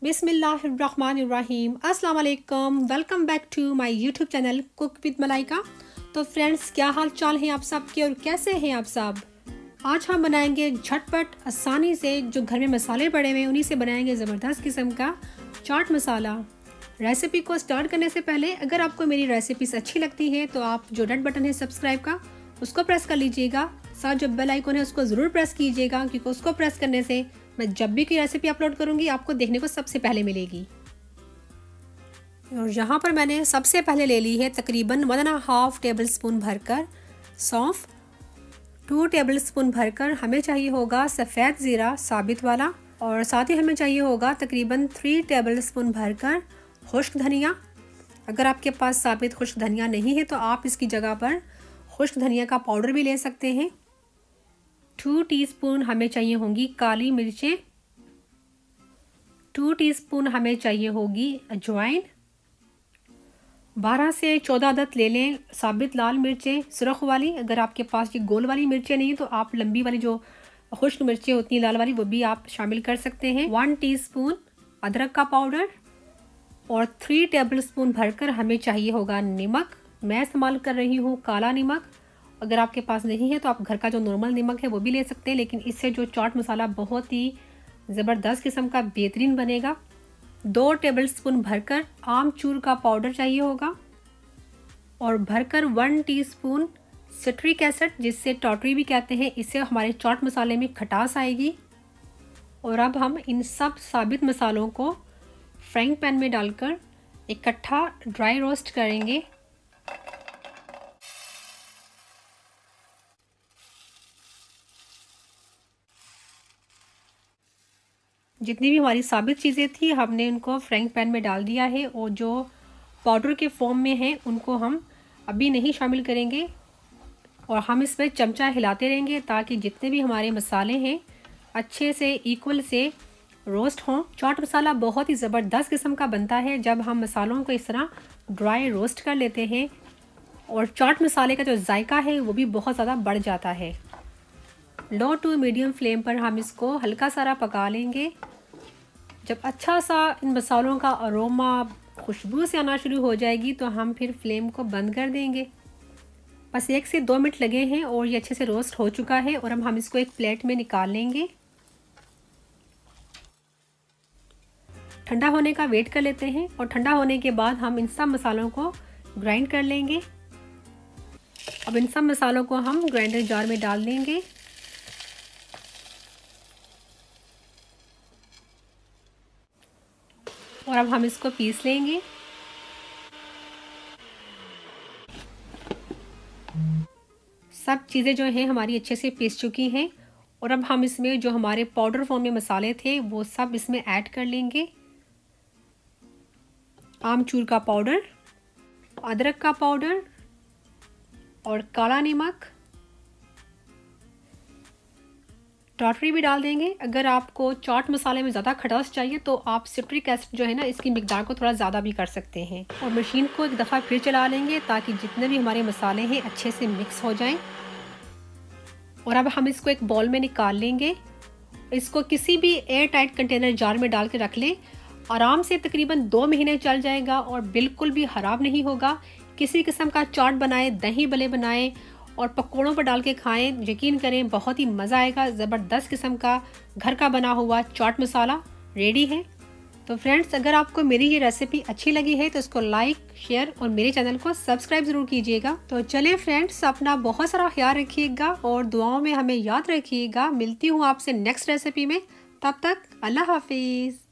बिस्मिल्लाहिर्रहमानिर्रहीम। अस्सलाम वालेकुम। Welcome back to my YouTube channel cook with Malaika. तो फ्रेंड्स, क्या हाल चाल हैं आप सबके और कैसे हैं आप सब। आज हम बनाएंगे झटपट आसानी से, जो घर में मसाले पड़े हुए हैं उन्हीं से बनाएंगे ज़बरदस्त किस्म का चाट मसाला। रेसिपी को स्टार्ट करने से पहले अगर आपको मेरी रेसिपीज अच्छी लगती है तो आप जो रेड बटन है सब्सक्राइब का उसको प्रेस कर लीजिएगा। साथ जो बेल आइकन है उसको ज़रूर प्रेस कीजिएगा, क्योंकि उसको प्रेस करने से मैं जब भी कोई रेसिपी अपलोड करूंगी आपको देखने को सबसे पहले मिलेगी। और यहाँ पर मैंने सबसे पहले ले ली है तकरीबन 1.5 टेबल स्पून भरकर सौंफ। 2 टेबल स्पून भरकर हमें चाहिए होगा सफ़ेद ज़ीरा साबित वाला, और साथ ही हमें चाहिए होगा तकरीबन 3 टेबल स्पून भरकर खुश्क धनिया। अगर आपके पास साबित खुश्क धनिया नहीं है तो आप इसकी जगह पर खुश्क धनिया का पाउडर भी ले सकते हैं। 2 टीस्पून हमें चाहिए होंगी काली मिर्चें। 2 टीस्पून हमें चाहिए होगी अजवाइन। 12 से 14 अदद ले लें साबित लाल मिर्चें सुरख वाली। अगर आपके पास ये गोल वाली मिर्चें नहीं तो आप लंबी वाली जो खुश्क मिर्चें होती हैं लाल वाली वो भी आप शामिल कर सकते हैं। 1 टीस्पून अदरक का पाउडर और 3 टेबल स्पून भरकर हमें चाहिए होगा नमक। मैं इस्तेमाल कर रही हूँ काला नमक। अगर आपके पास नहीं है तो आप घर का जो नॉर्मल नमक है वो भी ले सकते हैं, लेकिन इससे जो चाट मसाला बहुत ही ज़बरदस्त किस्म का बेहतरीन बनेगा। 2 टेबल स्पून भरकर आमचूर का पाउडर चाहिए होगा, और भरकर 1 टीस्पून सिट्रिक एसिड, जिससे टॉटरी भी कहते हैं, इससे हमारे चाट मसाले में खटास आएगी। और अब हम इन सब साबित मसालों को फ्राइंग पैन में डालकर इकट्ठा ड्राई रोस्ट करेंगे। जितनी भी हमारी साबित चीज़ें थी हमने उनको फ्राइंग पैन में डाल दिया है, और जो पाउडर के फॉर्म में हैं उनको हम अभी नहीं शामिल करेंगे, और हम इसमें चमचा हिलाते रहेंगे ताकि जितने भी हमारे मसाले हैं अच्छे से इक्वल से रोस्ट हों। चाट मसाला बहुत ही ज़बरदस्त किस्म का बनता है जब हम मसालों को इस तरह ड्राई रोस्ट कर लेते हैं, और चाट मसाले का जो जायका है वो भी बहुत ज़्यादा बढ़ जाता है। लो टू मीडियम फ्लेम पर हम इसको हल्का सारा पका लेंगे। जब अच्छा सा इन मसालों का अरोमा खुशबू से आना शुरू हो जाएगी तो हम फिर फ्लेम को बंद कर देंगे। बस 1 से 2 मिनट लगे हैं और ये अच्छे से रोस्ट हो चुका है, और अब हम इसको एक प्लेट में निकाल लेंगे। ठंडा होने का वेट कर लेते हैं, और ठंडा होने के बाद हम इन सब मसालों को ग्राइंड कर लेंगे। अब इन सब मसालों को हम ग्राइंडर जार में डाल देंगे। और अब हम इसको पीस लेंगे। सब चीज़ें जो हैं हमारी अच्छे से पीस चुकी हैं, और अब हम इसमें जो हमारे पाउडर फॉर्म में मसाले थे वो सब इसमें ऐड कर लेंगे। आमचूर का पाउडर, अदरक का पाउडर और काला नमक, टॉटरी भी डाल देंगे। अगर आपको चाट मसाले में ज़्यादा खटास चाहिए तो आप सिट्रिक एसिड जो है ना इसकी मिकदार को थोड़ा ज़्यादा भी कर सकते हैं। और मशीन को एक दफ़ा फिर चला लेंगे ताकि जितने भी हमारे मसाले हैं अच्छे से मिक्स हो जाएं। और अब हम इसको एक बाउल में निकाल लेंगे। इसको किसी भी एयर टाइट कंटेनर जार में डाल के रख लें। आराम से तकरीबन 2 महीने चल जाएगा और बिल्कुल भी ख़राब नहीं होगा। किसी किस्म का चाट बनाएं, दही भले बनाएं और पकौड़ों पर डाल के खाएं, यकीन करें बहुत ही मज़ा आएगा। ज़बरदस्त किस्म का घर का बना हुआ चाट मसाला रेडी है। तो फ्रेंड्स, अगर आपको मेरी ये रेसिपी अच्छी लगी है तो इसको लाइक, शेयर और मेरे चैनल को सब्सक्राइब ज़रूर कीजिएगा। तो चलिए फ्रेंड्स, अपना बहुत सारा ख्याल रखिएगा और दुआओं में हमें याद रखिएगा। मिलती हूँ आपसे नेक्स्ट रेसिपी में। तब तक अल्लाह हाफिज़।